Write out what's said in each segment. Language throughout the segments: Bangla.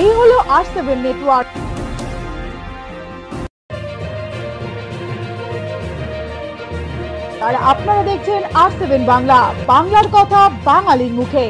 এই হলো R7 নেটওয়ার্ক। আর আপনারা দেখছেন R7 বাংলা, বাংলার কথা বাঙালির মুখে।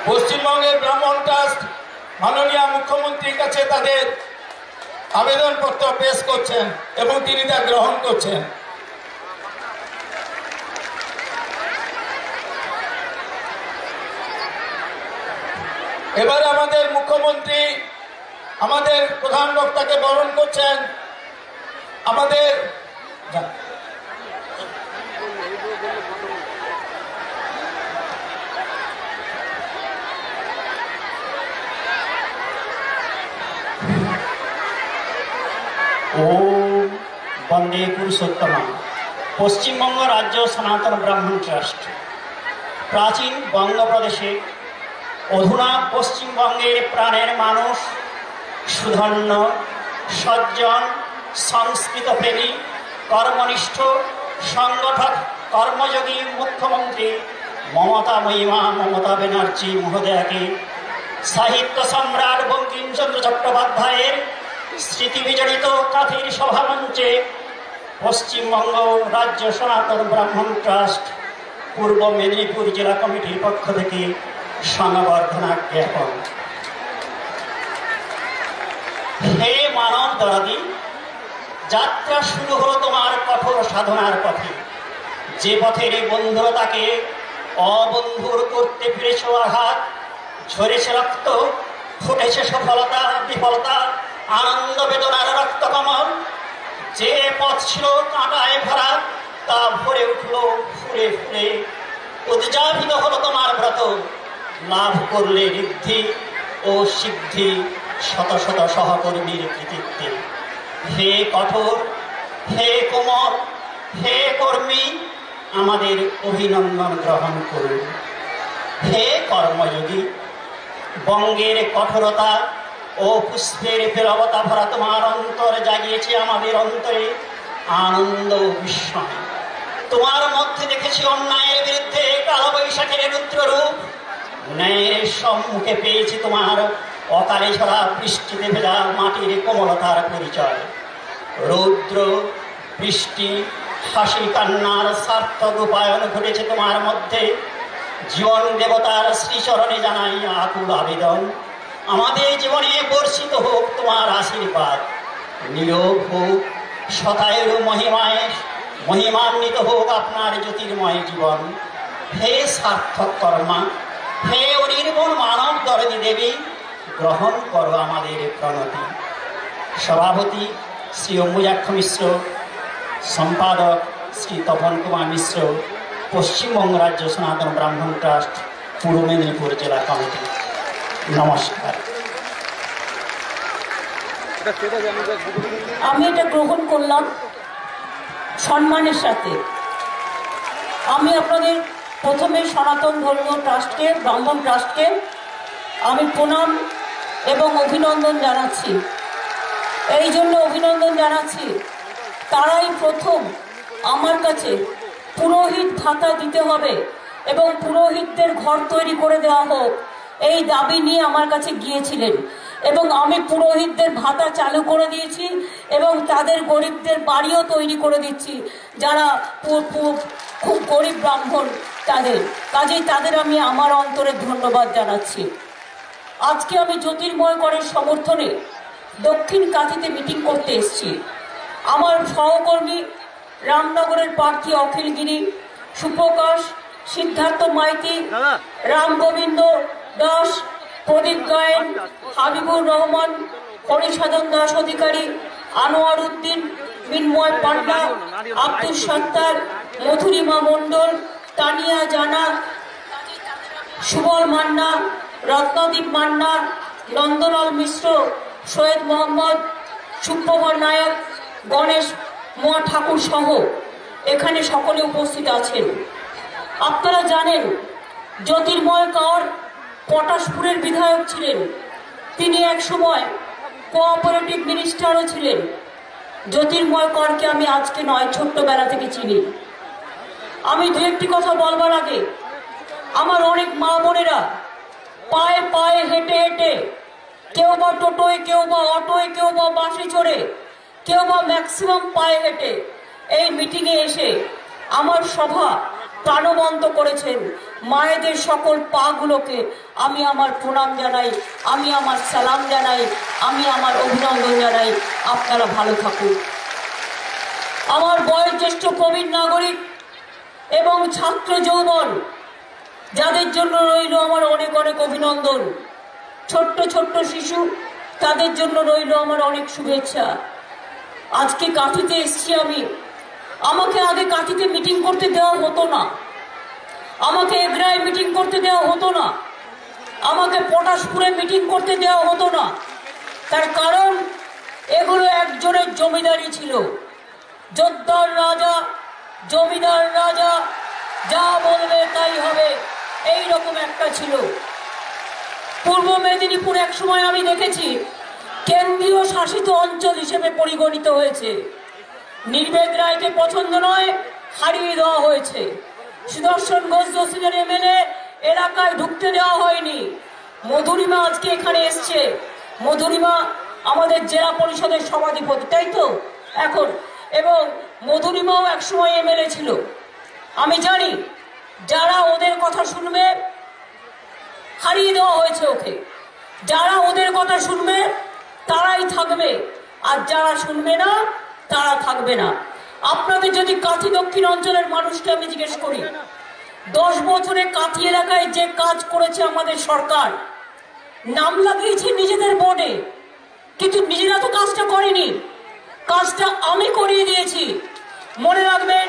পশ্চিমবঙ্গের ব্রাহ্মণ ট্রাস্ট মাননীয় মুখ্যমন্ত্রীর কাছে তাদের আবেদনপত্র পেশ করছেন এবং তিনি তা গ্রহণ করছেন। এবার আমাদের মুখ্যমন্ত্রী আমাদের প্রধান বক্তাকে বরণ করছেন। আমাদের ओम वंदे पुरुषोत्तम। पश्चिमबंग राज्य सनातन ब्राह्मण ट्रास्ट प्राचीन बंग प्रदेशे अधुना पश्चिमबंगेर प्राणेर मानुष सुधन्य सज्जन संस्कृत प्रेमी कर्मनिष्ठ संगठक कर्मयोगी मुख्यमंत्री ममता महिमा ममता बनर्जी महोदया के साहित्य सम्राट बंकिमचंद्र चट्टोपाध्यायेर स्मृति विजड़ित काथिर सभामंचे पश्चिमबंग राज्य सनातन ब्राह्मण ट्रास्ट पूर्व मेदिनीपुर जिला कमिटिर पक्ष थेके संबर्धना ज्ञापन। हे मानव दरादी, যাত্রা শুরু হলো তোমার কঠোর সাধনার পথে। যে পথের বন্ধুরতাকে অবন্ধুর করতে পেরেছ আঘাত, ঝরেছে রক্ত, ফুটেছে সফলতা বিফলতা আনন্দ বেদনার রক্ত কমল। যে পথ ছিল কাঁটায় ভরা তা ভরে উঠল ফুলে ফুলে। উদযাপিত হলো তোমার ব্রত, লাভ করলে ঋদ্ধি ও সিদ্ধি শত শত সহকর্মীর কৃতিত্বে। হে কঠোর, হে কোমল, হে কর্মী, আমাদের অভিনন্দন গ্রহণ করুন। হে কর্মযোগী, বঙ্গের কঠোরতা ও পুষ্পের ফেরবতা ভরা তোমার অন্তর জাগিয়েছে আমাদের অন্তরে আনন্দ ও বিস্ময়। তোমার মধ্যে দেখেছি অন্যায়ের বিরুদ্ধে কালবৈশাখের রুদ্ররূপ। ন্যায়ের সম্মুখে পেয়েছি তোমার অকালে ঝরা বৃষ্টিতে ভেজা মাটির কোমলতার পরিচয়। রৌদ্র বৃষ্টি হাসি কান্নার সার্থক রূপায়ণ ঘটেছে তোমার মধ্যে। জীবন দেবতার শ্রীচরণে জানাই আকুল আবেদন, আমাদের জীবনে বর্ষিত হোক তোমার আশীর্বাদ। নীরব হোক শতায়ুর মহিমায়, মহিমান্বিত হোক আপনার জ্যোতির্ময় জীবন। হে সার্থক কর্মা, হে অনির্মল মানব দরদী দেবী, গ্রহণ করো আমাদের প্রণতি। সভাপতি শ্রী অম্বুজাক্ষ মিশ্র, সম্পাদক শ্রী তপন কুমার মিশ্র, পশ্চিমবঙ্গ রাজ্য সনাতন ব্রাহ্মণ ট্রাস্ট পূর্ব মেদিনীপুর জেলা কমিটি। নমস্কার। আমি এটা গ্রহণ করলাম সম্মানের সাথে। আমি আপনাদের প্রথমে সনাতন ধর্মীয় ট্রাস্টকে, ব্রাহ্মণ ট্রাস্টকে আমি প্রণাম এবং অভিনন্দন জানাচ্ছি। এই জন্য অভিনন্দন জানাচ্ছি, তারাই প্রথম আমার কাছে পুরোহিত ভাতা দিতে হবে এবং পুরোহিতদের ঘর তৈরি করে দেওয়া হোক এই দাবি নিয়ে আমার কাছে গিয়েছিলেন এবং আমি পুরোহিতদের ভাতা চালু করে দিয়েছি এবং তাদের গরিবদের বাড়িও তৈরি করে দিচ্ছি যারা খুব গরিব ব্রাহ্মণ তাদের। কাজেই তাদের আমি আমার অন্তরে ধন্যবাদ জানাচ্ছি। আজকে আমি জ্যোতির্ময় করের সমর্থনে দক্ষিণ কাঁথিতে মিটিং করতে এসেছি। আমার সহকর্মী রামনগরের প্রার্থী অখিলগিরি, সুপ্রকাশ, সিদ্ধার্থ মাইতি, রাম গোবিন্দ দাস, প্রদীপ গায়েন, হাবিবুর রহমান, হরিসাধন দাস অধিকারী, আনোয়ার উদ্দিন, মিনময় পান্ডা, আব্দুল সত্তার, মধুরিমা মণ্ডল, তানিয়া জানা, সুবল মান্না, রত্নদীপ মান্না, নন্দলাল মিশ্র, সৈয়দ মোহাম্মদ, সুপ্রভা নায়ক, গণেশ মোয়া ঠাকুর সহ এখানে সকলে উপস্থিত আছেন। আপনারা জানেন জ্যোতির্ময় কর পটাশপুরের বিধায়ক ছিলেন, তিনি এক সময় কোঅপারেটিভ মিনিস্টারও ছিলেন। জ্যোতির্ময় করকে আমি আজকে নয়, ছোট্টবেলা থেকে চিনি। আমি দু একটি কথা বলবার আগে, আমার অনেক মা বোনেরা পায়ে পায়ে হেঁটে হেঁটে, কেউ বা টোটোয়, কেউ বা অটোয়, কেউ বা বাসে চড়ে, কেউ বা ম্যাক্সিমাম পায়ে হেঁটে এই মিটিংয়ে এসে আমার সভা প্রাণবন্ত করেছেন। মায়েদের সকল পাগুলোকে আমি আমার প্রণাম জানাই, আমি আমার সালাম জানাই, আমি আমার অভিনন্দন জানাই। আপনারা ভালো থাকুন। আমার বয়োজ্যেষ্ঠ প্রবীণ নাগরিক এবং ছাত্র যৌবন, যাদের জন্য রইল আমার অনেক অনেক অভিনন্দন। ছোট্ট ছোট্ট শিশু, তাদের জন্য রইল আমার অনেক শুভেচ্ছা। আজকে কাঁথিতে এসছি আমি। আমাকে আগে কাঁথিতে মিটিং করতে দেওয়া হতো না, আমাকে এগরায় মিটিং করতে দেওয়া হতো না, আমাকে পটাশপুরে মিটিং করতে দেওয়া হতো না। তার কারণ এগুলো একজনের জমিদারি ছিল। যোদ্ধার রাজা, জমিদার রাজা, যা বলবে তাই হবে, এই রকম একটা ছিল। পূর্ব মেদিনীপুর এক সময় আমি দেখেছি কেন্দ্রীয় শাসিত অঞ্চল হিসেবে পরিগণিত হয়েছে। নির্বেদ রায়কে পছন্দ নয়, হারিয়ে দেওয়া হয়েছে। সুদর্শন ঘোষ দস্তিদার এমএলএ এলাকায় ঢুকতে দেওয়া হয়নি। মধুরিমা আজকে এখানে এসছে। মধুরিমা আমাদের জেলা পরিষদের সভাধিপতি, তাই তো এখন? এবং মধুরিমাও একসময় এমএলএ ছিল। আমি জানি যারা ওদের কথা শুনবে, হারিয়ে দেওয়া হয়েছে ওকে। যারা ওদের কথা শুনবে তারাই থাকবে, আর যারা শুনবে না তারা থাকবে না। আপনাদের যদি কাঁথি দক্ষিণ অঞ্চলের মানুষকে আমি জিজ্ঞেস করি, 10 বছরে কাঁথি এলাকায় যে কাজ করেছে আমাদের সরকার, নাম লাগিয়েছে নিজেদের বোর্ডে, কিন্তু নিজেরা তো কাজটা করেনি। কাজটা আমি করিয়ে দিয়েছি। মনে রাখবেন,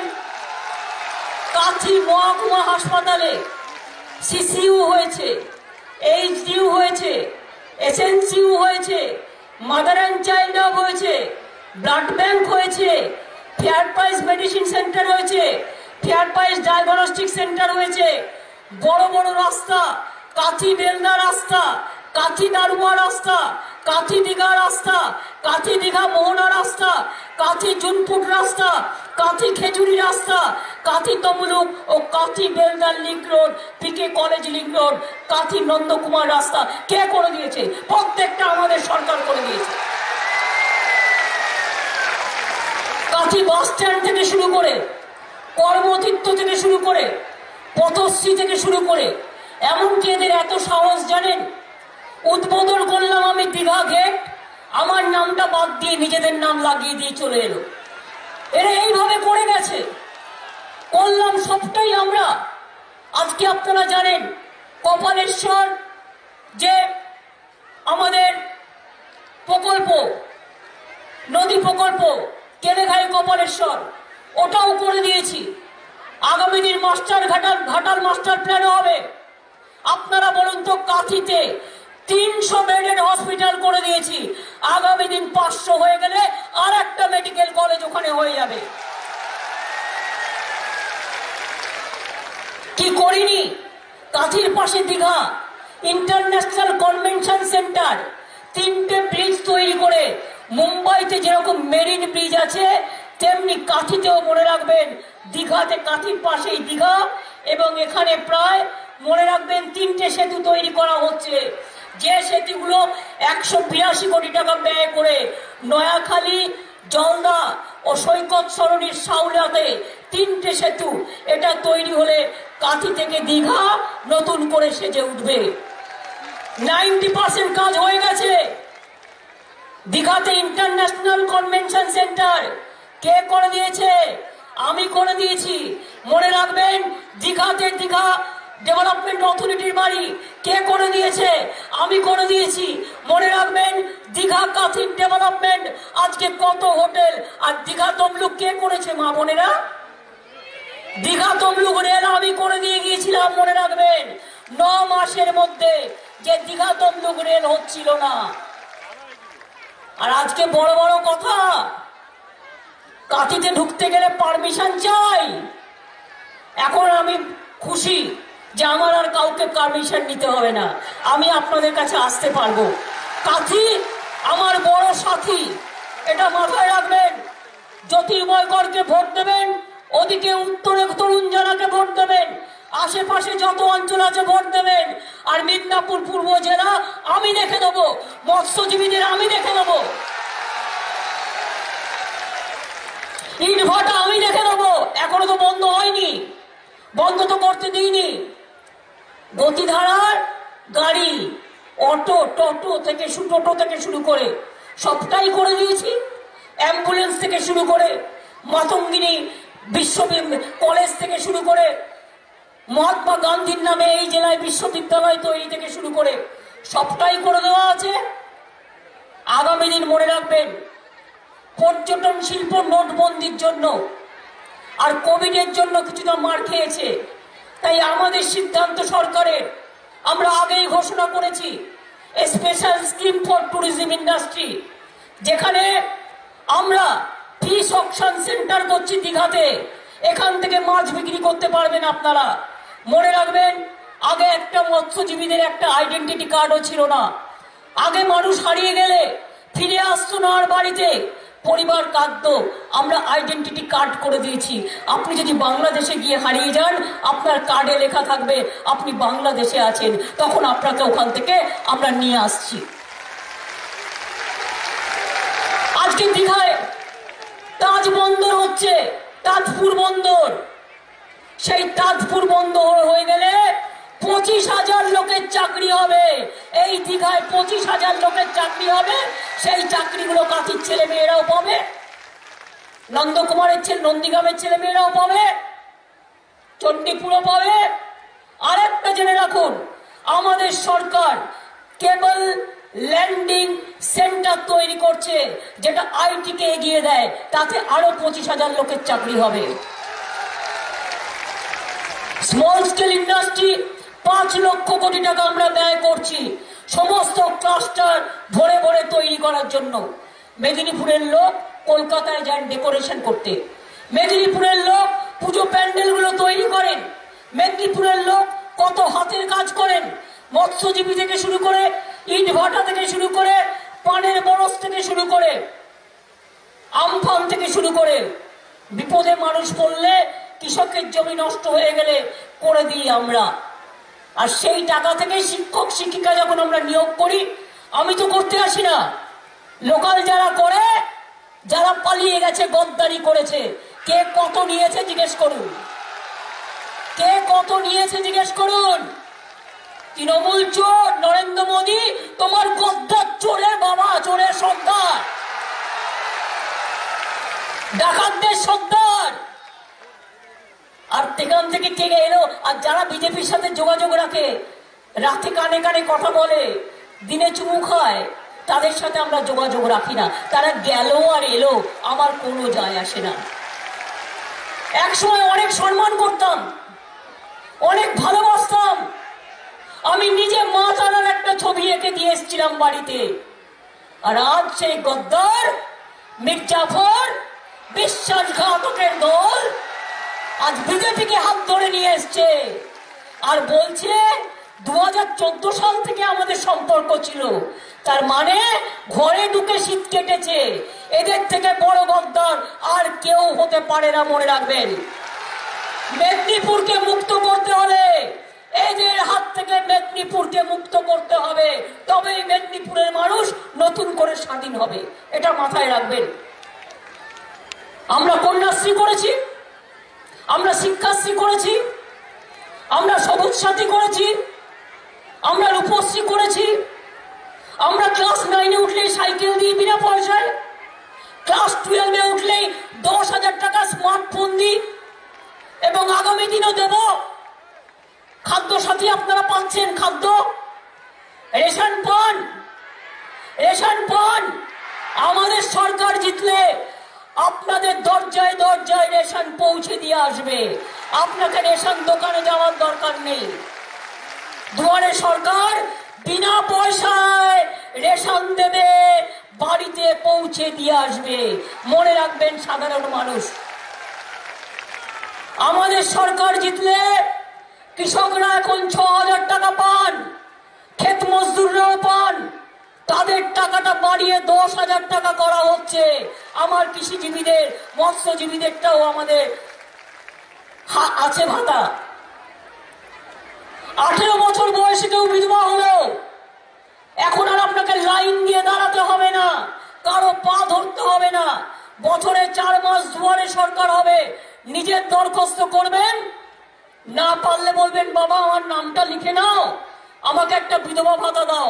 কাঁথি মহকুমা হাসপাতালে সিসিইউ হয়েছে, এইচডিইউ হয়েছে, এসএনসিইউ হয়েছে, মাদার অ্যান্ড চাইল্ড হাব হয়েছে, ব্লাড ব্যাংক হয়েছে, ফেয়ার প্রাইস মেডিসিন সেন্টার হয়েছে, ফেয়ার প্রাইস ডায়াগনস্টিক সেন্টার হয়েছে। বড় বড় রাস্তা, কাঁথি বেলদা রাস্তা, কাঁথি দারুয়া রাস্তা, কাঁথি দীঘা রাস্তা, কাঁথি দীঘা মোহনা রাস্তা, কাঁথি জুনপুট রাস্তা, কাঁথি খেজুরি রাস্তা, কাঁথি তমলুক ও কাঁথি বেলদার link road, PK college link road, Kanthi Nandakumar রাস্তা কে করে দিয়েছে? প্রত্যেকটা আমাদের সরকার করে দিয়েছে। কাঁথি বাস স্ট্যান্ড থেকে শুরু করে, কর্মতীর্থ থেকে শুরু করে, পথশ্রী থেকে শুরু করে, এমনকি এদের এত সাহস জানেন, উদ্বোধন করলাম আমি দীঘা গেট, আমার নামটা বাদ দিয়ে নিজেদের নাম লাগিয়ে দিয়ে চলে এলো। এরা এইভাবে করে গেছে। করলাম সবটাই আমরা। আজকে আপনারা জানেন কপালেশ্বর যে আমাদের প্রকল্প, নদী প্রকল্প কেলেঘাই কপালেশ্বর, ওটাও করে দিয়েছি। আগামী দিন ঘাটাল মাস্টার প্ল্যান হবে। আপনারা বলুন তো, কাঁথিতে 300 বেডেড হসপিটাল করে দিয়েছি। আগামী দিন 500 হয়ে গেলে আর একটা মেডিকেল কলেজ ওখানে হয়ে যাবে। কি করিনি? কাঁথির পাশে দীঘা ইন্টারন্যাশনাল কনভেনশন সেন্টার, 3টে ব্রিজ তৈরি করে, মুম্বাইতে যেরকম মেরিন ব্রিজ আছে তেমনি কাঁথিতেও মনে রাখবেন, দীঘাতে কাঁথির পাশেই দীঘা, এবং এখানে প্রায় মনে রাখবেন 3টে সেতু তৈরি করা হচ্ছে। যে সেতুগুলো 182 কোটি টাকা ব্যয় করে নয়াখালী, জলদা ও সৈকত সরণির সাউলাতে 3টে সেতু, এটা তৈরি হলে কাঁথি থেকে দীঘা নতুন করে সেজে উঠবে। 90% কাজ হয়ে গেছে। দীঘাতে ইন্টারন্যাশনাল কনভেনশন সেন্টার কে করে দিয়েছে? আমি করে দিয়েছি। মনে রাখবেন, দীঘাতে দীঘা ডেভেলপমেন্ট অথরিটির বাড়ি কে করে দিয়েছে? আমি করে দিয়েছি। মনে রাখবেন, দীঘা কাঁথি ডেভেলপমেন্ট, আজকে কত হোটেল। আর দীঘা তমলুক কে করেছে মা বোনেরা? দীঘা তমলুক রেল আমি করে দিয়ে গিয়েছিলাম। মনে রাখবেন, 9 মাসের মধ্যে যে দীঘা তমলুক রেল হচ্ছিল না। আর আজকে বড় বড় কথা, কাঁথিতে ঢুকতে গেলে পারমিশন চাই। এখন আমি খুশি যে আমার আর কাউকে পারমিশন নিতে হবে না, আমি আপনাদের কাছে আসতে পারবো। কাথি আমার বড় সাথী, এটা মাথায় রাখবেন। জ্যোতির্ময়করকে ভোট দেবেন, ওদিকে উত্তরে তরুণ জানাকে ভোট দেবেন, আশেপাশে যত অঞ্চল আছে ভোট দেবেন। আর মিদনাপুর পূর্ব জেলা আমি দেখে দেবো, মৎস্যজীবীদের আমি দেখে দেবো, ইটভাটা আমি দেখে দেবো। এখনো তো বন্ধ হয়নি, বন্ধ তো করতে দিইনি। গতিধারার গাড়ি, অটো, টোটো থেকে শুরু করে সবটাই করে দিয়েছি। অ্যাম্বুলেন্স থেকে শুরু করে মাতঙ্গিনী কলেজ থেকে শুরু করে মহাত্মা গান্ধীর নামে এই জেলায় বিশ্ববিদ্যালয় তৈরি থেকে শুরু করে সবটাই করে দেওয়া আছে। আগামী দিন মনে রাখবেন, পর্যটন শিল্প নোটবন্দির জন্য আর কোভিডের জন্য কিছুটা মার খেয়েছে, তাই আমাদের সিদ্ধান্ত সরকারের, আমরা আগেই ঘোষণা করেছি special scheme for tourism industry, যেখানে আমরা ফিশ অকশন সেন্টার করছি দীঘাতে। এখান থেকে মাছ বিক্রি করতে পারবেন আপনারা। মনে রাখবেন, আগে একটা মৎস্যজীবীদের একটা আইডেন্টিটি কার্ডও ছিল না। আগে মানুষ হারিয়ে গেলে ফিরে আসতো না আর বাড়িতে, পরিবার কাঁদতো, আমরা আইডেন্টিটি কার্ড করে দিয়েছি। আপনি যদি বাংলাদেশে গিয়ে হারিয়ে যান, আপনার কার্ডে লেখা থাকবে আপনি বাংলাদেশে আছেন, তখন আপনাকে ওখান থেকে আমরা নিয়ে আসছি। আজকে দীঘায় তাজ বন্দর হচ্ছে, তাজপুর বন্দর। সেই তাজপুর বন্দর হয়ে গেলে 25,000 লোকের চাকরি হবে। এই দীঘায় 25,000 লোকের চাকরি হবে। সেই চাকরিগুলো কাঁথির ছেলে মেয়েরাও পাবে, নন্দীগ্রামের ছেলে মেয়েরাও পাবে, চণ্ডীপুরও পাবে। আরেকটা জেনে রাখুন, আমাদের সরকার কেবল ল্যান্ডিং সেন্টার তৈরি করছে, যেটা আইটি কে এগিয়ে দেয়, তাতে আরো 25,000 লোকের চাকরি হবে। Small scale industry 5 lakh crore টাকা আমরা ব্যয় করছি সমস্ত ক্লাস্টার ভরে ভরে তৈরি করার জন্য। মেদিনীপুরের লোক কলকাতায় যান ডেকোরেশন করতে, মেদিনীপুরের লোক পুজো প্যান্ডেলগুলো তৈরি করেন, মেদিনীপুরের লোক কত হাতের কাজ করেন, মৎস্যজীবী থেকে শুরু করে, ইট ভাটা থেকে শুরু করে, পানের বরস থেকে শুরু করে, আমফান থেকে শুরু করে। বিপদে মানুষ পড়লে, কৃষকের জমি নষ্ট হয়ে গেলে করে দিই আমরা। আর সেই টাকা থেকে শিক্ষক শিক্ষিকা যখন আমরা নিয়োগ করি, আমি তো করতে আসি না, লোকাল যারা করে, যারা পালিয়ে গেছে, গদ্দারি করেছে, কে কত নিয়েছে জিজ্ঞেস করুন, কে কত নিয়েছে জিজ্ঞেস করুন। তৃণমূল চোর, নরেন্দ্র মোদী তোমার গদ্দার চোরের বাবা, চোরের সর্দার, ডাকাতদের সর্দার। আর সেখান থেকে কে এলো? আর যারা বিজেপির সাথে যোগাযোগ রাখে, রাতে কানে কানে কথা বলে, দিনে চুমু খায়, তাদের সাথে আমরা যোগাযোগ রাখি না। তারা গেল আর এলো, আমার কোনো যায় আসে না। একসময় অনেক সম্মান করতাম, অনেক ভালোবাসতাম। আমি নিজে মা তারার একটা ছবি এঁকে দিয়ে এসেছিলাম বাড়িতে। আর আজ সেই গদ্দার মির্জাফর, বিশ্বাসঘাতকের দল আজ বিজেপিকে হাত ধরে নিয়ে এসছে আর বলছে 2014 সাল থেকে আমাদের সম্পর্ক ছিল। তার মানে ঘরে ঢুকে শীত কেটেছে। এদের থেকে বড় গদ্দার আর কেউ হতে পারে না, মনে রাখবেন। মেদিনীপুরকে মুক্ত করতে হলে, এদের হাত থেকে মেদিনীপুরকে মুক্ত করতে হবে, তবেই মেদিনীপুরের মানুষ নতুন করে স্বাধীন হবে, এটা মাথায় রাখবেন। আমরা কন্যাশ্রী করেছি, আমরা শিক্ষাশ্রী করেছি, আমরা সবুজ সাথী করেছি, আমরা রূপশ্রী করেছি, আমরা ক্লাস 9-এ উঠলেই সাইকেল দিই বিনা পয়সায়, ক্লাস 12-এ উঠলেই 10,000 টাকা স্মার্টফোন দিই, এবং আগামী দিনও দেব। খাদ্য সাথী আপনারা পাচ্ছেন, খাদ্য রেশন পান, রেশন পান। আমাদের সরকার জিতলে আপনাদের দরজায় দরজায় রেশন পৌঁছে দিয়ে আসবে, আপনাকে রেশন দোকানে যাওয়ার দরকার নেই। দুয়ারে সরকার বিনা পয়সায় রেশন দেবে, বাড়িতে পৌঁছে দিয়ে আসবে, মনে রাখবেন সাধারণ মানুষ। আমাদের সরকার জিতলে কৃষকরা এখন 6,000 টাকা পান, ক্ষেত মজদুররাও পান, তাদের টাকাটা বাড়িয়ে 10,000 টাকা করা হচ্ছে। আমার কৃষিজীবীদের, মৎস্যজীবীদেরটাও আমাদের আছে ভাতা। 18 বছর বয়সে কেউ বিধবা হলো, এখন আর আপনাকে লাইন দিয়ে দাঁড়াতে হবে না, কারো পা ধরতে হবে না। বছরে 4 মাস দুয়ারে সরকার হবে, নিজের দরখাস্ত করবেন, না পারলে বলবেন বাবা আমার নামটা লিখে নাও, আমাকে একটা বিধবা ভাতা দাও।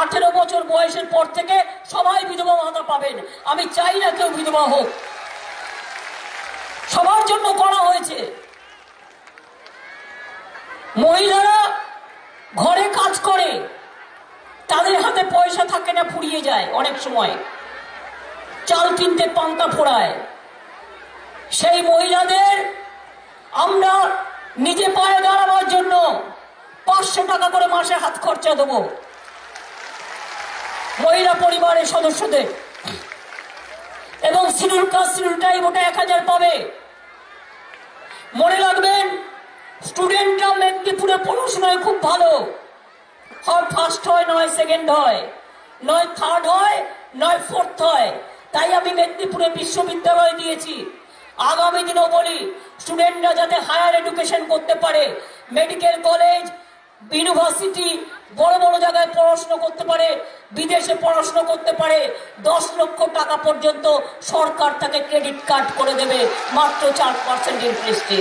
18 বছর বয়সের পর থেকে সবাই বিধবা ভাতা পাবেন। আমি চাই না কেউ বিধবা হোক, সবার জন্য করা হয়েছে। মহিলারা ঘরে কাজ করে, তাদের হাতে পয়সা থাকে না, ফুরিয়ে যায় অনেক সময়, চাল কিনতে পান্তা ফোড়ায়। সেই মহিলাদের আমরা নিজে পায়ে দাঁড়াবার জন্য 500 টাকা করে মাসে হাত খরচা দেবো মহিলা পরিবারের সদস্যদের, এবং শিডিউল কাস্ট শিডিউল ট্রাইব ওটা 1000 পাবে। মনে রাখবেন, স্টুডেন্টরা মেদিনীপুরে পড়াশোনায় খুব ভালো, হয় ফার্স্ট হয়, নয় সেকেন্ড হয়, নয় থার্ড হয়, নয় ফোর্থ হয়। তাই আমি মেদিনীপুরে বিশ্ববিদ্যালয় দিয়েছি। আগামী দিনও বলি, স্টুডেন্টরা যাতে হায়ার এডুকেশন করতে পারে, মেডিকেল কলেজ, ইউনিভার্সিটি, বড় বড় জায়গায় পড়াশোনা করতে পারে, বিদেশে পড়াশোনা করতে পারে। 10 লক্ষ টাকা পর্যন্ত সরকার তাকে ক্রেডিট কার্ড করে দেবে মাত্র 4% ইন্টারেস্টে।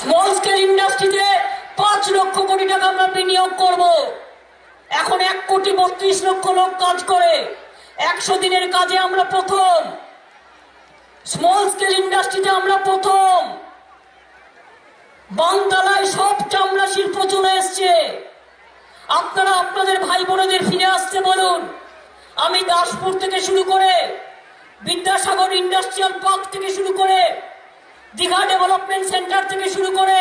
স্মল স্কেল ইন্ডাস্ট্রিতে 5 লক্ষ কোটি টাকা আমরা বিনিয়োগ করব। এখন 1,32,00,000 লোক কাজ করে, 100 দিনের কাজে আমরা প্রথম, স্মল স্কেল ইন্ডাস্ট্রিতে আমরা প্রথম। বানতলায় সব চামড়া শিল্প চলে এসছে। আপনারা আপনাদের ভাই বোনেদের ফিরে আসতে বলুন। আমি দাসপুর থেকে শুরু করে, বিদ্যাসাগর ইন্ডাস্ট্রিয়াল পার্ক থেকে শুরু করে, দীঘা ডেভেলপমেন্ট সেন্টার থেকে শুরু করে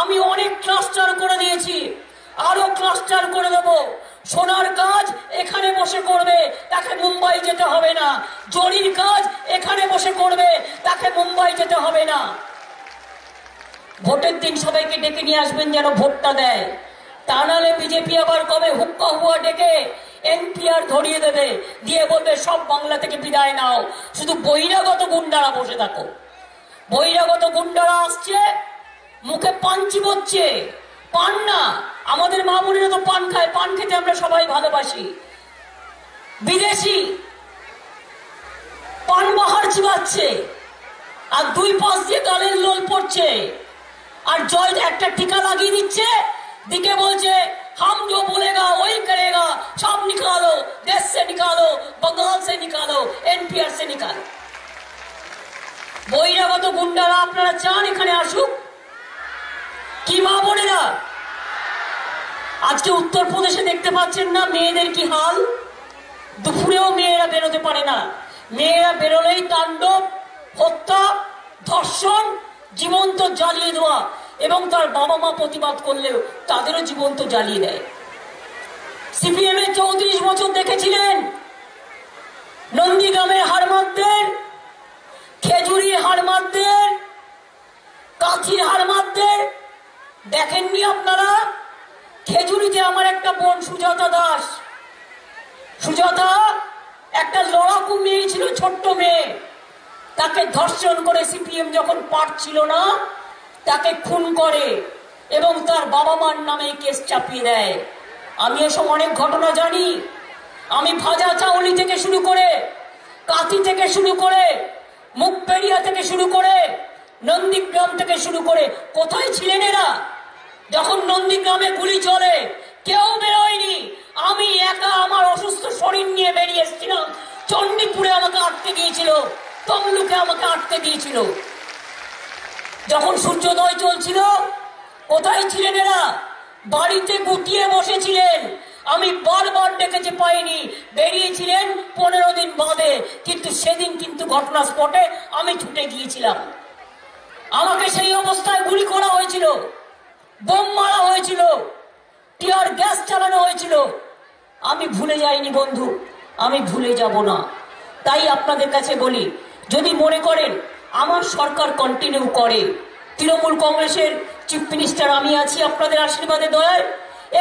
আমি অনেক ক্লাস্টার করে দিয়েছি, আরো ক্লাস্টার করে দেব। সোনার কাজ এখানে বসে করবে, তাকে মুম্বাই যেতে হবে না। জরির কাজ এখানে বসে করবে, তাকে মুম্বাই যেতে হবে না। ভোটের দিন সবাইকে ডেকে নিয়ে আসবেন যেন ভোটটা দেয়, তা নাহলে বিজেপি আবার কবে হুক্কা হুয়া ডেকে এনপিআর ধরিয়ে দেবে, দিয়ে বলবে সব বাংলা থেকে বিদায় নাও, শুধু বহিরাগত গুন্ডারা বসে থাকো। বহিরাগত গুন্ডারা আসছে, মুখে পান চিবোচ্ছে, পান না, আমাদের মা বোনেরা তো পান খায়, পান খেতে আমরা সবাই ভালোবাসি। বিদেশি পান বাহার চিবাচ্ছে, আর 2 পাশ দিয়ে গালের লোল পড়ছে, আর জয় একটা টিকা লাগিয়ে দিচ্ছে, দিকে বলছে हम जो बोलेगा वही करेगा, सब निकालो, देश से निकालो, बंगाल से निकालो, एनपीआर से निकालो। বহিরাগত গুন্ডারা আপনারা চান এখানে আসুক? কি মা বোনেরা, আজকে উত্তরপ্রদেশে দেখতে পাচ্ছেন না মেয়েদের কি হাল? দুপুরেও মেয়েরা বেরোতে পারে না, মেয়েরা বেরোলেই তাণ্ডব, হত্যা, ধর্ষণ, জীবন্ত জ্বালিয়ে দেওয়া, এবং তার বাবা মা প্রতিবাদ করলেও তাদেরও জীবন্ত জ্বালিয়ে দেয়। সিপিএম এর 34 বছর দেখেছিলেন নন্দীগ্রামের হারমাতদের, খেজুরি হারমাতদের, কাঁথির হারমাতদের দেখেননি আপনারা? খেজুরিতে আমার একটা বোন সুজাতা দাস, সুজাতা একটা লড়াকু মেয়ে ছিল, ছোট্ট মেয়ে, তাকে ধর্ষণ করে সিপিএম যখন পারছিল না তাকে খুন করে এবং তার বাবা মার নামে কেস চাপিয়ে দেয়। আমি এসব অনেক ঘটনা জানি। আমি ভাজা চাউলি থেকে শুরু করে, কাঁথি থেকে শুরু করে, মুখপেড়িয়া থেকে শুরু করে, নন্দীগ্রাম থেকে শুরু করে, কোথায় ছিলেন এরা যখন নন্দীগ্রামে গুলি চলে? কেউ বেরোয়নি, আমি একা আমার অসুস্থ শরীর নিয়ে বেরিয়ে এসেছিলাম। চণ্ডীপুরে আমাকে আটকে দিয়েছিল, তমলুকে আমাকে আটকে দিয়েছিল। যখন সূর্যোদয় চলছিল কোথায় ছিলেন এরা? বাড়িতে গুটিয়ে বসেছিলেন। আমি বারবার ডেকেছে পাইনি, বেরিয়েছিলেন 15 দিন বাদে, কিন্তু সেদিন কিন্তু ঘটনা স্পটে আমি ছুটে গিয়েছিলাম। আমাকে সেই অবস্থায় গুলি করা হয়েছিল, বোম মারা হয়েছিল, টিয়ার গ্যাস চালানো হয়েছিল। আমি ভুলে যাইনি বন্ধু, আমি ভুলে যাব না। তাই আপনাদের কাছে বলি, যদি মনে করেন আমার সরকার কন্টিনিউ করে। তৃণমূল কংগ্রেসের চিফ মিনিস্টার আমি আছি আপনাদের আশীর্বাদে দয়ায়।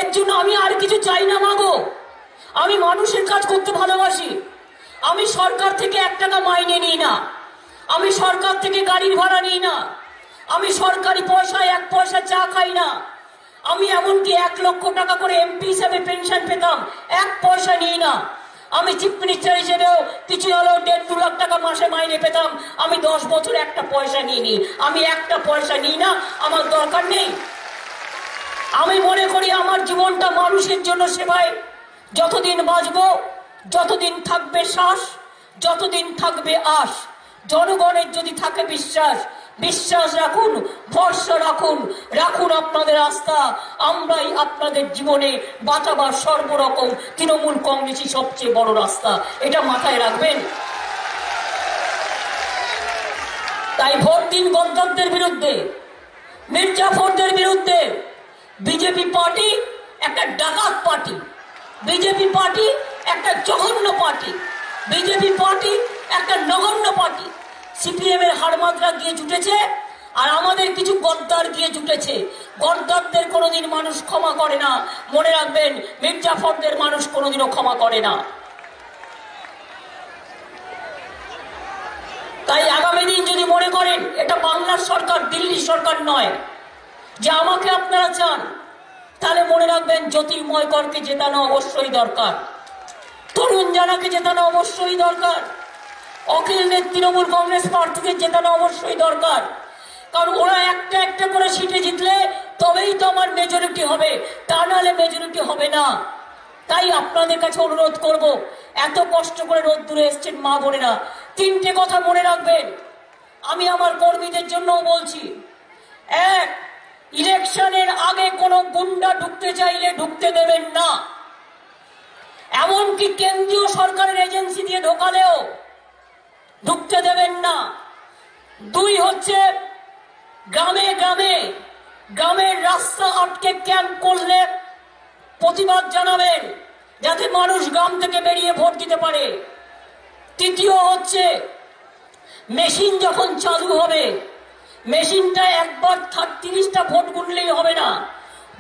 এর জন্য আমি আর কিছু চাই না মাগো। আমি মানুষের কাজ করতে ভালোবাসি। আমি সরকার থেকে 1 টাকা মাইনে নিই না, আমি সরকার থেকে গাড়ির ভাড়া নিই না, আমি সরকারি পয়সায় 1 পয়সা চা খাই না। আমি এমনকি 1 লক্ষ টাকা করে এমপি হিসাবে পেনশন পেতাম, 1 পয়সা নিই না। আমি চিফ মিনিস্টার হিসেবেও কিছু হলেও 1.5-2 লাখ টাকা মাসে মাইনে পেতাম। আমি 10 বছর 1টা পয়সা নিইনি। আমি 1টা পয়সা নিই না, আমার দরকার নেই। আমি মনে করি আমার জীবনটা মানুষের জন্য সেবায়। যতদিন বাঁচবো, যতদিন থাকবে শ্বাস, যতদিন থাকবে আশ, জনগণের যদি থাকে বিশ্বাস, বিশ্বাস রাখুন, ভরসা রাখুন, রাখুন আপনাদের আস্থা। আমরাই আপনাদের জীবনে বাঁচাবার সর্বরকম। তৃণমূল কংগ্রেসই সবচেয়ে বড় রাস্তা, এটা মাথায় রাখবেন। তাই ভোট দিন গদ্দারদের বিরুদ্ধে, মির্জাফরদের বিরুদ্ধে। বিজেপি পার্টি একটা ডাকাত পার্টি, বিজেপি পার্টি একটা জঘন্য পার্টি, বিজেপি পার্টি একটা নগণ্য পার্টি। সিপিএম এর হাড়মাত্রা গিয়ে জুটেছে, আর আমাদের কিছু গদ্দার গিয়ে জুটেছে। গদ্দারদের কোনোদিন মানুষ ক্ষমা করে না, মনে রাখবেন। মির্জাফরদের মানুষ কোনোদিনও ক্ষমা করে না। তাই আগামী দিন যদি মনে করেন এটা বাংলার সরকার, দিল্লির সরকার নয়, যে আমাকে আপনারা চান, তাহলে মনে রাখবেন জ্যোতির্ময় করকে জেতানো অবশ্যই দরকার, তরুণ জানাকে জেতানো অবশ্যই দরকার, অখিলের তৃণমূল কংগ্রেস প্রার্থীকে জেতানো অবশ্যই দরকার। কারণ ওরা একটা একটা করে সিটে জিতলে তবেই তো আমার মেজরিটি হবে, তা নাহলে মেজরিটি হবে না। তাই আপনাদের কাছে অনুরোধ করব, এত কষ্ট করে রোদ্দুরে এসছেন মা বোনেরা, 3টে কথা মনে রাখবেন। আমি আমার কর্মীদের জন্যও বলছি। 1, ইলেকশনের আগে কোনো গুন্ডা ঢুকতে চাইলে ঢুকতে দেবেন না, এমনকি কেন্দ্রীয় সরকারের এজেন্সি দিয়ে ঢোকালেও ঢুকতে দেবেন না। 2 হচ্ছে গ্রামে গ্রামে, গ্রামের রাস্তা আটকে ক্যাম্প করলে প্রতিবাদ জানাবেন, যাতে মানুষ গ্রাম থেকে বেরিয়ে ভোট দিতে পারে। 3 হচ্ছে মেশিন যখন চালু হবে, মেশিনটা একবার 30টা ভোট গুনলেই হবে না,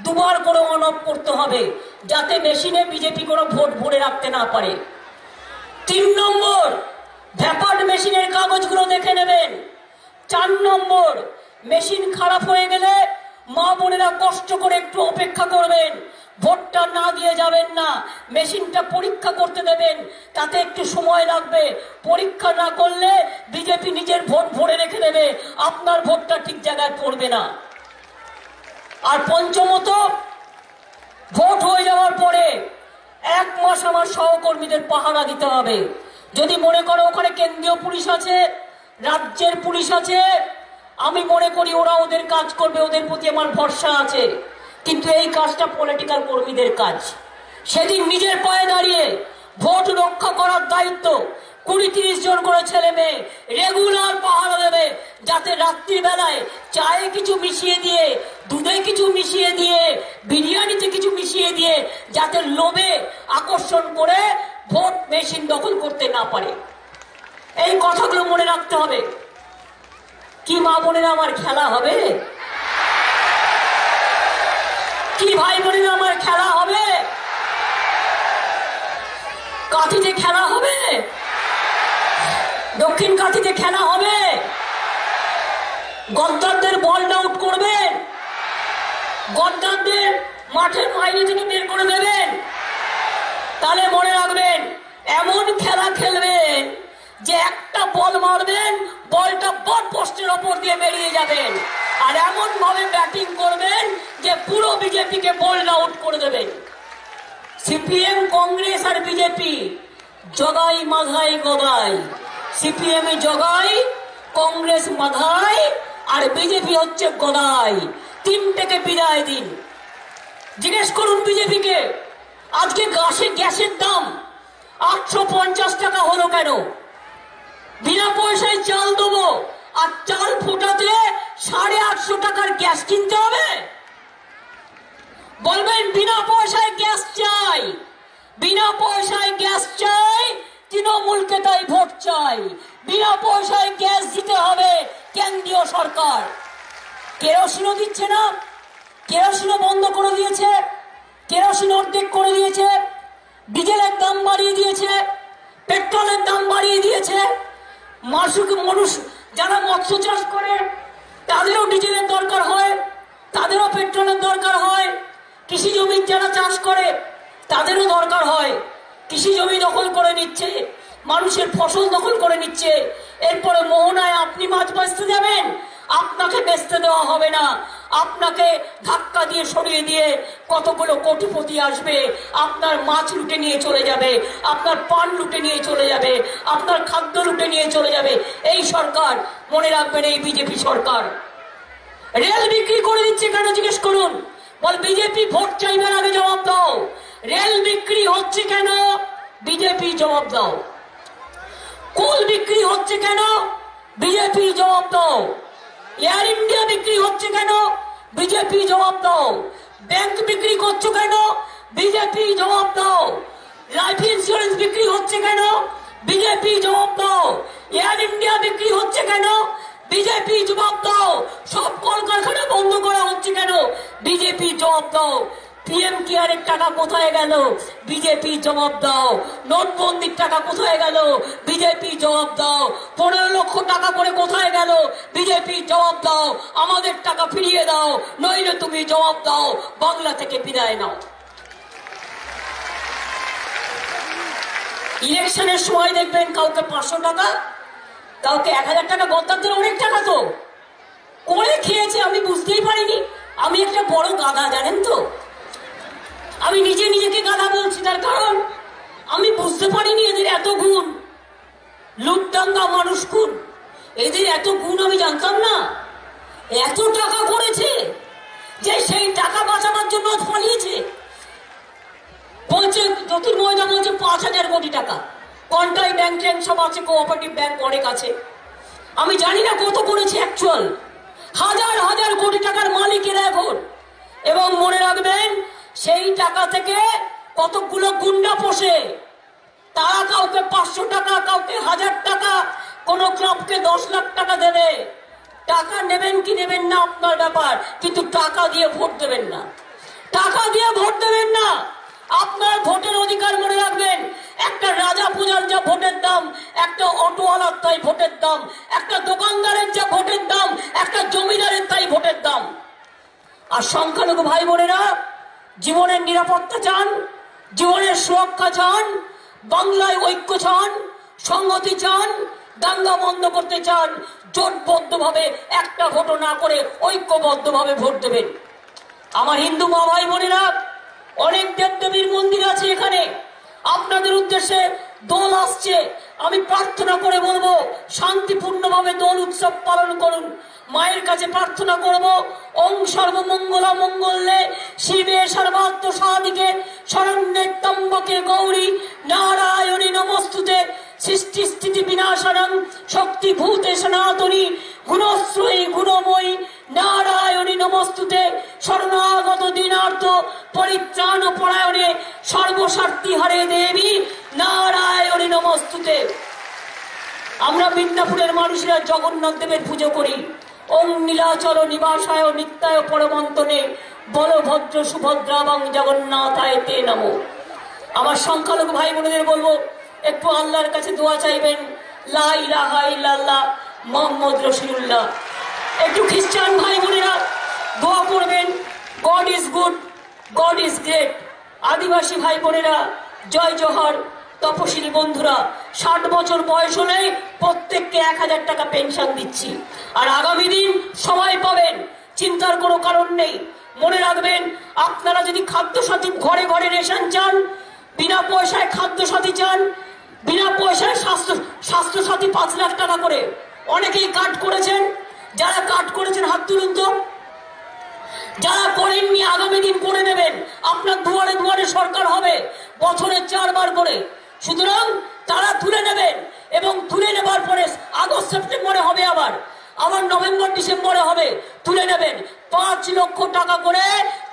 2বার করে অন অফ করতে হবে, যাতে মেশিনে বিজেপি কোনো ভোট ভরে রাখতে না পারে। 3 নম্বর, ভ্যাপাট মেশিনের কাগজগুলো দেখে নেবেন। 4 নম্বর, মেশিন খারাপ হয়ে গেলে মা বোনেরা কষ্ট করে একটু অপেক্ষা করবেন, ভোটটা না দিয়ে যাবেন না, মেশিনটা পরীক্ষা করতে দেবেন, তাতে একটু সময় লাগবে। পরীক্ষা না করলে বিজেপি নিজের ভোট ভরে রেখে দেবে, আপনার ভোটটা ঠিক জায়গায় পড়বে না। আর পঞ্চমত, ভোট হয়ে যাওয়ার পরে 1 মাস আমার সহকর্মীদের পাহারা দিতে হবে। যদি মনে করো ওখানে কেন্দ্রীয় পুলিশ আছে, রাজ্যের পুলিশ আছে, আমি মনে করি ওরা ওদের কাজ করবে, ওদের প্রতি আমার ভরসা আছে। কিন্তু এই কাজটা পলিটিক্যাল কর্মীদের কাজ। সেদিন নিজের পায়ে দাঁড়িয়ে ভোট রক্ষা করার দায়িত্ব 20-30 জন করে ছেলে মেয়ে রেগুলার পাহারা দেবে, যাতে রাত্রিবেলায় চায়ে কিছু মিশিয়ে দিয়ে, দুধে কিছু মিশিয়ে দিয়ে, বিরিয়ানিতে কিছু মিশিয়ে দিয়ে, যাতে লোভে আকর্ষণ করে ভোট মেশিন দখল করতে না পারে। এই কথাগুলো মনে রাখতে হবে। কি মা বোনেরা আমার খেলা হবে? কি ভাই বোনেরা আমার খেলা হবে? কাঁথিতে খেলা হবে, দক্ষিণ কাঁথিতে খেলা হবে। গদ্দারদের বল আউট করবেন, গদ্দারদের মাঠের বাইরে থেকে বের করে দেবেন। তাহলে মনে রাখবেন, এমন খেলা খেলবেন যে একটা বল মারবেন, বলটা বল পোস্টের ওপর দিয়ে বেরিয়ে যাবেন, আর এমন ভাবে ব্যাটিং করবেন যে পুরো বিজেপিকে বোল্ড আউট করে দেবেন। সিপিএম, কংগ্রেস আর বিজেপি জগাই মাধাই গদাই। সিপিএম এ জগাই, কংগ্রেস মাধাই, আর বিজেপি হচ্ছে গদাই। 3টেকে বিদায় দিন। জিজ্ঞেস করুন বিজেপিকে, আজকে গ্যাসের দাম 850 টাকা হলো কেন? বিনা পয়সায় চাল দেবো, আর চাল ফুটাতে 850 টাকার গ্যাস কিনতে হবে? বলবেন বিনা পয়সায় গ্যাস চাই, বিনা পয়সায় গ্যাস চাই, তৃণমূলকে তাই ভোট চাই। বিনা পয়সায় গ্যাস দিতে হবে, কেন্দ্রীয় সরকার কেরোসিনও দিচ্ছে না, কেরোসিনও বন্ধ করে দিয়েছে, কেরোসিন অর্ধেক করে দিয়েছে, ডিজেলের দাম বাড়িয়ে দিয়েছে, পেট্রোলের দাম বাড়িয়ে দিয়েছে। মানুষ যারা মৎস্য চাষ করে তাদেরও ডিজেলের দরকার হয়, তাদেরও পেট্রোলের দরকার হয়। কৃষি জমির যারা চাষ করে তাদেরও দরকার হয়। কৃষি জমি দখল করে নিচ্ছে, মানুষের ফসল দখল করে নিচ্ছে। এরপরে মোহনায় আপনি মাছ বেচতে যাবেন, আপনাকে বেচতে দেওয়া হবে না, আপনাকে ধাক্কা দিয়ে সরিয়ে দিয়ে কতগুলো কোটিপতি আসবে, আপনার মাছ লুটে নিয়ে চলে যাবে, আপনার পান লুটে নিয়ে চলে যাবে, আপনার খাদ্য লুটে নিয়ে চলে যাবে। এই সরকার, মনে রাখবেন, এই বিজেপি সরকার। রেল বিক্রি করে দিচ্ছে কেন জিজ্ঞেস করুন, বল বিজেপি ভোট চাইবার আগে জবাব দাও। রেল বিক্রি হচ্ছে কেন, বিজেপি জবাব দাও। কোল বিক্রি হচ্ছে কেন, বিজেপি জবাব দাও। এয়ার ইন্ডিয়া বিক্রি হচ্ছে কেন, বিজেপি জবাব দাও। ব্যাংক বিক্রি করছো কেন, বিজেপি জবাব দাও। লাইফ ইন্স্যুরেন্স বিক্রি হচ্ছে কেন, বিজেপি জবাব দাও। এয়ার ইন্ডিয়া বিক্রি হচ্ছে কেন, বিজেপি জবাব দাও। সব কলকারখানা বন্ধ করা হচ্ছে কেন, বিজেপি জবাব দাও। পিএম কেয়ারের টাকা কোথায় গেল, বিজেপি জবাব দাও। নোটবন্দির টাকা কোথায় গেল, বিজেপি জবাব দাও। 15 লক্ষ টাকা করে কোথায় গেল, বিজেপি জবাব দাও। আমাদের টাকা ফিরিয়ে দাও, নইলে তুমি জবাব দাও, বাংলা থেকে বিদায় নাও। ইলেকশনের সময় দেখবেন কাউকে 500 টাকা, কাউকে 1000 টাকা, গদ্দারদের অনেক টাকা তো করে খেয়েছে। আমি বুঝতেই পারিনি, আমি একটা বড় গাধা, জানেন তো। আমি নিজেকে গাধা বলছি, তার কারণ আমি বুঝতে পারিনি এদের এত গুণ। লুটদাঙ্গা মানুষ খুন, এদের এত গুণ আমি জানতাম না। এত টাকা করেছে যে সেই টাকা বাঁচানোর জন্য পালিয়েছে। বলছে জ্যোতির্ময়দা বলছে 5000 কোটি টাকা। কন্ট্রাই ব্যাংক ট্যাঙ্ক সব আছে, কোঅপারেটিভ ব্যাংক অনেক আছে। আমি জানি না কত করেছে অ্যাকচুয়াল। হাজার হাজার কোটি টাকার মালিকেরা এখন। এবং মনে রাখবেন, সেই টাকা থেকে কতগুলো গুন্ডা পোষে। তারা কাউকে 500 টাকা, কাউকে 1000 টাকা, কোন ক্লাবকে 10 লাখ টাকা দেবে। টাকা নেবেন কি নেবেন না আপনার ব্যাপার, কিন্তু টাকা দিয়ে ভোট দেবেন না, টাকা দিয়ে ভোট দেবেন না। আপনার ভোটের অধিকার, মনে রাখবেন, একটা রাজা পূজার যা ভোটের দাম, একটা অটোওয়ালার তাই ভোটের দাম, একটা দোকানদারের যা ভোটের দাম, একটা জমিদারের তাই ভোটের দাম। আর সংখ্যালঘু ভাই বোনেরা জীবনের নিরাপত্তা চান, জীবনের সুরক্ষা চান, বাংলায় ঐক্য চান, সংহতি চান, দাঙ্গা বন্ধ করতে চান, জোটবদ্ধভাবে একটা ভোট না করে ঐক্যবদ্ধভাবে ভোট দেবেন। আমার হিন্দু মা ভাই বোনেরা, অনেক দেবদেবীর মন্দির আছে এখানে। আপনাদের উদ্দেশ্যে দোল আসছে, আমি প্রার্থনা করে বলবো শান্তিপূর্ণভাবে দোল উৎসব পালন করুন। মায়ের কাছে প্রার্থনা করব, ওং সর্বমঙ্গলা মঙ্গলে শিবে সর্বাত্ম সাধিকে শরণ্যে ত্র্যম্বকে গৌরী নারায়ণী নমস্তুতে সৃষ্টি স্থিতি বিনাশনং শক্তিভূতে সনাতনী গুণশ্রয়ী গুণময়ী নারায়ণী নমস্তুতে শরণাগত দীনার্থ পরিত্রাণ পরায়ণে সর্বস্বার্থী হরে দেবী নারায়ণী নমস্তুতে। আমরা মিদনাপুরের মানুষেরা জগন্নাথ দেবের পুজো করি। ওং নীলাচল নিবাসায় নিত্যায় পরমন্তনে বলভদ্র সুভদ্রা এবং জগন্নাথায় তে নমো। আমার সংখ্যালঘু ভাই বোনেদের বলবো, একটু আল্লাহর কাছে দোয়া চাইবেন, লা ইলাহা ইল্লাল্লাহ মুহাম্মদ রাসূলুল্লাহ। একটু খ্রিস্টান ভাই বোনেরা দোয়া করবেন, God is good, God is great. আদিবাসী ভাই বোনেরা জয় জোহর। তপশিলি বন্ধুরা, 60 বছর বয়স হলে প্রত্যেককে 1000 টাকা পেনশন দিচ্ছি। আর আগামী দিন সবাই পাবেন, চিন্তার কোনো কারণ নেই। মনে রাখবেন, আপনারা যদি খাদ্যসাথী ঘরে ঘরে রেশন চান, বিনা পয়সায় খাদ্যসাথী চান, বিনা পয়সায় স্বাস্থ্যসাথী 5 লাখ টাকা করে অনেকেই কাট করেছেন। যারা কাট করেছেন হাত তুলুন তো। যারা করেননি আগামী দিন করে নেবেন। আপনার দুয়ারে দুয়ারে সরকার হবে বছরে 4 বার করে। সুতরাং তারা তুলে নেবেন, এবং তুলে নেবার পরে আগস্ট সেপ্টেম্বরে হবে, আবার নভেম্বর ডিসেম্বরে হবে। তুলে নেবেন, 5 লক্ষ টাকা করে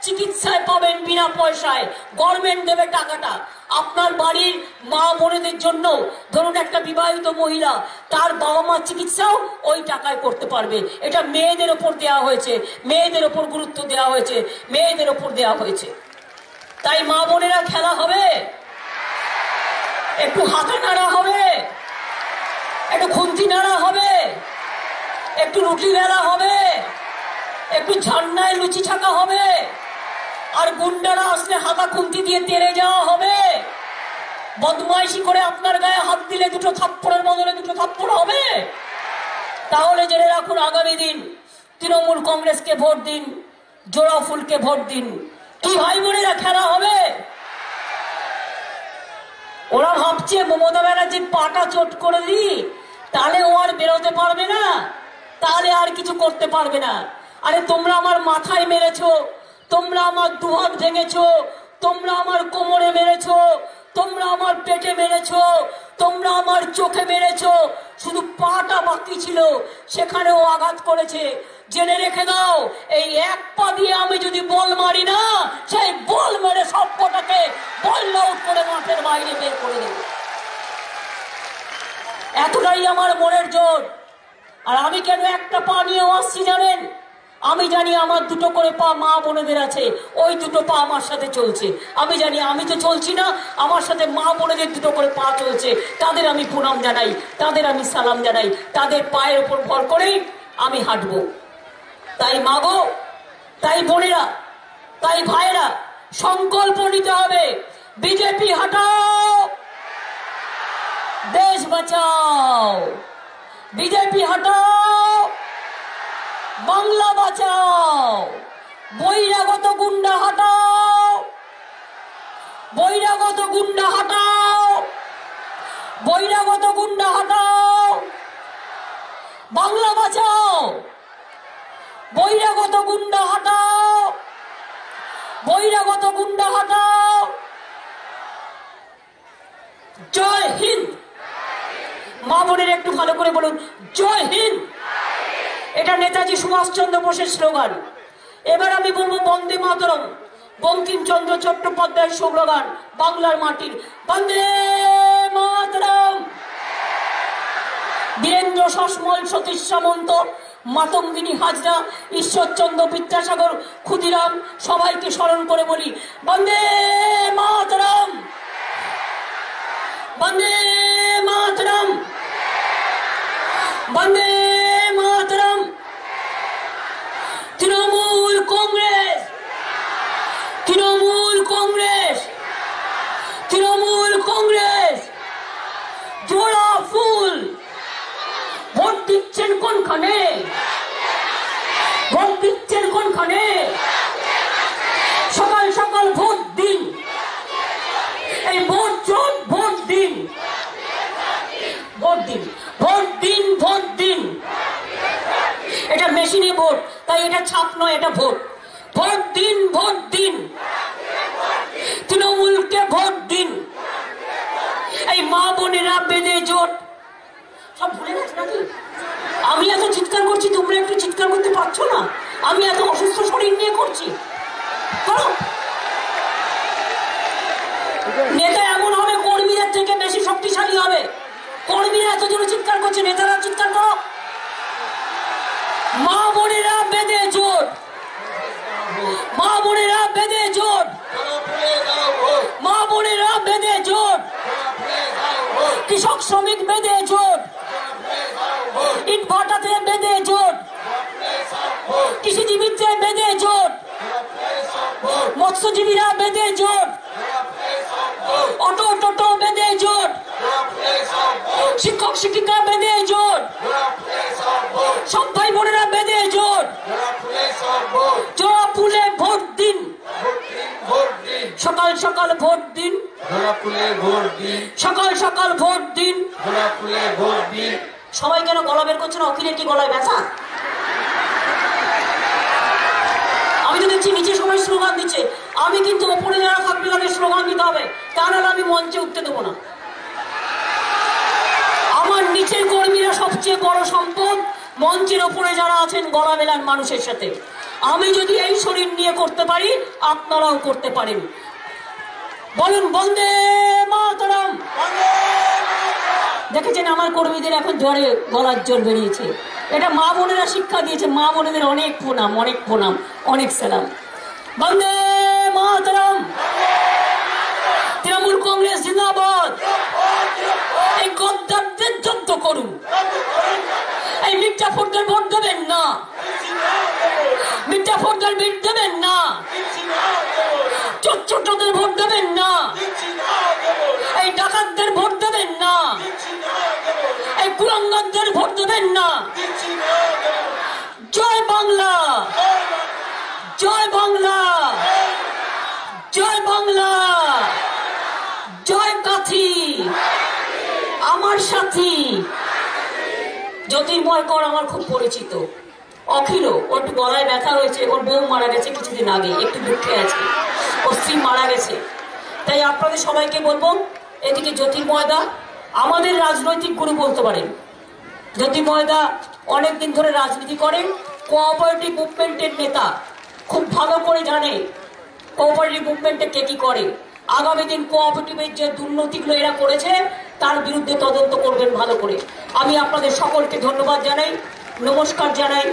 চিকিৎসায় পাবেন বিনা পয়সায়, গভর্নমেন্ট দেবে টাকাটা। আপনার বাড়ির মা বোনেদের জন্য, ধরুন একটা বিবাহিত মহিলা, তার বাবা মার চিকিৎসাও ওই টাকায় করতে পারবে। এটা মেয়েদের ওপর দেওয়া হয়েছে, মেয়েদের ওপর গুরুত্ব দেওয়া হয়েছে, মেয়েদের ওপর দেওয়া হয়েছে। তাই মা বোনেরা খেলা হবে, একটু হাতে নাড়া হবে, একটু খুন্তি নাড়া হবে, একটু রুটি বেলা হবে, একটু ঝান্নায় লুচি ছাকা হবে, আর গুন্ডারা আসলে হাতা খুন্তি দিয়ে তেড়ে যাওয়া হবে। বদমাইশি করে আপনার গায়ে হাত দিলে দুটো থাপ্পড়ের বদলে দুটো থাপ্পড় হবে। তাহলে জেনে রাখুন, আগামী দিন তৃণমূল কংগ্রেসকে ভোট দিন, জোড়া ফুলকে ভোট দিন। কি ভাই বোনেরা খেলা হবে? ওরা ভাবছে মমতা ব্যানার্জির পাটা চোট করে দিই, তাহলে ও আর বেরোতে পারবে না, তাহলে আর কিছু করতে পারবে না। আরে তোমরা আমার মাথায় মেরেছো, তোমরা আমার দুহাত ভেঙেছো, তোমরা আমার কোমরে মেরেছো, তোমরা আমার পেটে মেরেছো, তোমরা আমার চোখে মেরেছো, শুধু পাটা বাকি ছিল, সেখানেও আঘাত করেছে। জেনে রেখে দাও, এই এক পা দিয়ে আমি যদি বল মারি না, সেই বল মেরে সব কটাকে বল আউট করে মাঠের বাইরে বের করে দেব। এতটাই আমার মনের জোর। আর আমি কেন একটা পা নিয়েও আসছি জানেন? আমি জানি আমার দুটো করে পা মা বোনেদের আছে, ওই দুটো পা আমার সাথে চলছে। আমি জানি আমি তো চলছি না, আমার সাথে মা বোনেদের দুটো করে পা চলছে। তাদের আমি প্রণাম জানাই, তাদের আমি সালাম জানাই, তাদের পায়ের উপর ভর করেই আমি হাঁটবো। তাই মাগো, তাই বোনেরা, তাই ভাইরা, সংকল্প নিতে হবে। বিজেপি হটাও, দেশ বাঁচাও। বিজেপি হটাও, বাংলা বাঁচাও। বহিরাগত গুন্ডা হটাও, বহিরাগত গুন্ডা হটাও, বহিরাগত গুন্ডা হটাও। বাংলা বাঁচাও, বহিরাগত গুন্ডা হটাও, বহিরাগত গুন্ডা হটাও। জয় হিন্দ। মা বোনের একটু ভালো করে বলুন, জয় হিন্দ। এটা নেতাজি সুভাষচন্দ্র বোসের স্লোগান। এবার আমি বলবো বন্দে মাতরম, বঙ্কিমচন্দ্র চট্টোপাধ্যায়ের স্লোগান বাংলার মাটির। বন্দে মাতরম। বীরেন্দ্র সসমল, সতীশ সামন্ত, মাতঙ্গিনী হাজরা, ঈশ্বরচন্দ্র বিদ্যাসাগর, ক্ষুদিরাম, সবাইকে স্মরণ করে বলি বন্দে মাতরম, বন্দে মাতরম, বন্দে মাতরম। তৃণমূল কংগ্রেস, তৃণমূল কংগ্রেস, তৃণমূল কংগ্রেস, জোড়া ফুল। ভোট দিচ্ছেন কোনখানে? ভোট দিচ্ছেন কোনখানে? সকাল সকাল ভোট দিন। এই ভোট চোট, ভোট দিন, ভোট দিন, ভোট দিন, ভোট দিন। এটা মেশিনে ভোট, তাই এটা ছাপ নয়, এটা ভোট। ভোট দিন, ভোট দিন, তৃণমূলকে ভোট দিন। এই মা বোনেরা বেঁধে জোট, সব ভুলে গেছে নাকি? আমি এত চিৎকার করছি, তোমরা একটু চিৎকার করতে পারছো না? আমি এত অসুস্থ শরীর নিয়ে করছি, করো। নেতা এমন হবে কর্মীদের থেকে বেশি শক্তিশালী হবে। কর্মীরা এত জোরে চিৎকার করছে, নেতারা চিৎকার করো। মা বোনেরা বেঁধে জোট, মা বোনেরা বেঁধে জোট, মা বোনেরা বেঁধে জোট, কৃষক শ্রমিক বেঁধে জোট, ইট ভাটাতে বেঁধে জোট, কৃষিজীবীদের বেঁধে জোট, মৎস্যজীবীরা বেঁধে জোট, অটো টোটো বেঁধে জোট, শিক্ষক শিক্ষিকা বেঁধে জোট, সব ভাই বোনেরা বেঁধে জোট। জোড়া ফুলে ভোট দিন, সকাল সকাল ভোট দিন, সকাল সকাল ভোট দিন। সবাই কেন গলা বের করছে না? অখিলের কি গলায় ব্যথা? আমি তো দেখছি নিচে সবাই স্লোগান দিচ্ছে, আমি কিন্তু ওপরে যারা থাকবে তাদের স্লোগান দিতে হবে, তা নাহলে আমি মঞ্চে উঠতে দেবো না। আমার নিচের কর্মীরা সবচেয়ে বড় সম্পদ, মঞ্চের ওপরে যারা আছেন গলা মেলান মানুষের সাথে। আমি যদি এই শরীর নিয়ে করতে পারি, আপনারাও করতে পারেন। বলুন বন্দে মাতরম। দেখেছেন আমার কর্মীদের এখন জ্বরে গলার জল বেরিয়েছে। এটা মা বোনেরা শিক্ষা দিয়েছে। মা বোনেদের অনেক প্রণাম, অনেক প্রণাম, অনেক সালাম। বন্দে মাতরম। তৃণমূল কংগ্রেস জিন্দাবাদ। এই গদ্দারদের যুদ্ধ করুন। এই মির্জাফরদের ভোট দেবেন না, মির্জাফরদের ভোট দেবেন না, চোরদের ভোট দেবেন না, এই ডাকাতদের ভোট দেবেন না, এই কুলাঙ্গারদের ভোট দেবেন না। জয় বাংলা, জয় বাংলা, জয় বাংলা, জয় কাথি আমার সাথী। জ্যোতির্ময় কর আমার খুব পরিচিত। অখিল, ওর গলায় ব্যথা হয়েছে, ওর বউ মারা গেছে কিছুদিন আগে, একটু দুঃখে আছে, ওর স্ত্রী মারা গেছে। তাই আপনাদের সবাইকে বলবো, এদিকে জ্যোতির্ময়দা আমাদের রাজনৈতিক গুরু বলতে পারেন। জ্যোতির্ময়দা অনেকদিন ধরে রাজনীতি করেন, কোঅপারেটিভ মুভমেন্টের নেতা, খুব ভালো করে জানে কোঅপারেটিভ মুভমেন্টে কে কি করে। আগামী দিন কোঅপারেটিভের যে দুর্নীতিগুলো এরা করেছে তার বিরুদ্ধে তদন্ত করবেন ভালো করে। আমি আপনাদের সকলকে ধন্যবাদ জানাই, নমস্কার জানাই।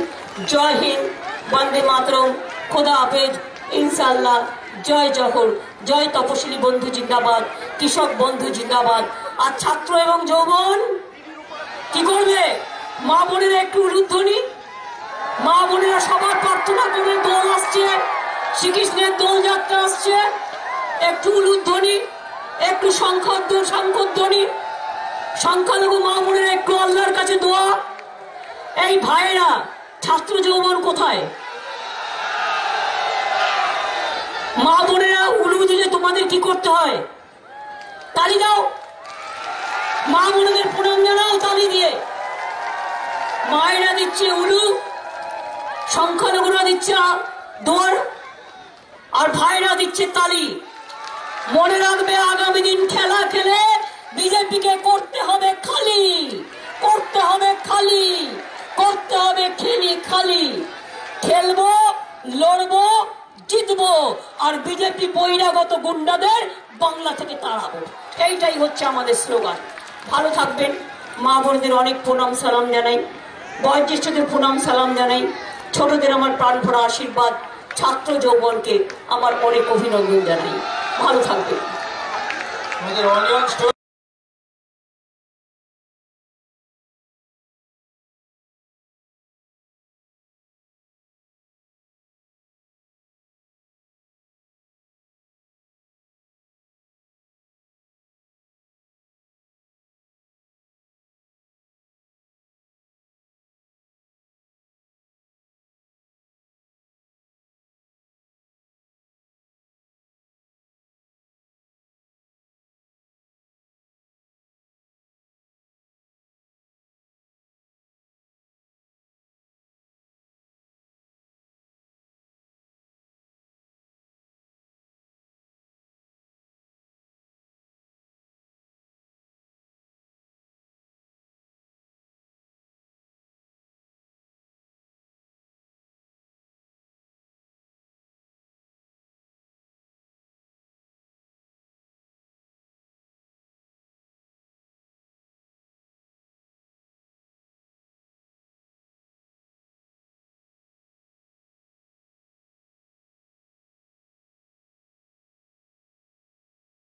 জয় হিন্দ, বন্দে মাতরম, খোদা হাফেজ, ইনশাআল্লাহ। জয় জহর, জয় তপশিলি বন্ধু জিন্দাবাদ, কৃষক বন্ধু জিন্দাবাদ। আর ছাত্র এবং যৌবন কি করবে? মা বোনেরা একটু উলুধ্বনি, মা বোনেরা সবার প্রার্থনা করে, দোল আসছে, শ্রীকৃষ্ণের দোল যাত্রা আসছে, একটু উলুধ্বনি, একটু শঙ্খধ্বনি, সংখ্যালঘু মা বোনেরা একটু আল্লাহর কাছে দোয়া। এই ভাইরা ছাত্র যৌবন কোথায়? মা বোনেরা উলু দিলে তোমাদের কি করতে হয়? তালি দাও, মা বোনেদের প্রণাম জানাও তালি দিয়ে। মায়েরা দিচ্ছে উলু, সংখ্যালঘুরা দিচ্ছে দোয়ার, আর ভাইরা দিচ্ছে তালি। মনে রাখবে আগামী দিন খেলা খেলে বিজেপিকে করতে হবে খালি, করতে হবে খালি, করতে হবে খেলি খালি। খেলবো, লড়বো, জিতবো, আর বিজেপি বহিরাগত গুন্ডাদের বাংলা থেকে তাড়াবো। এইটাই হচ্ছে আমাদের স্লোগান। ভালো থাকবেন। মা বোনদের অনেক প্রণাম সালাম জানাই, বয়োজ্যেষ্ঠদের প্রণাম সালাম জানাই, ছোটদের আমার প্রাণ ভরা আশীর্বাদ, ছাত্র যৌবনকে আমার অনেক অভিনন্দন জানাই। ভালো থাকবেন।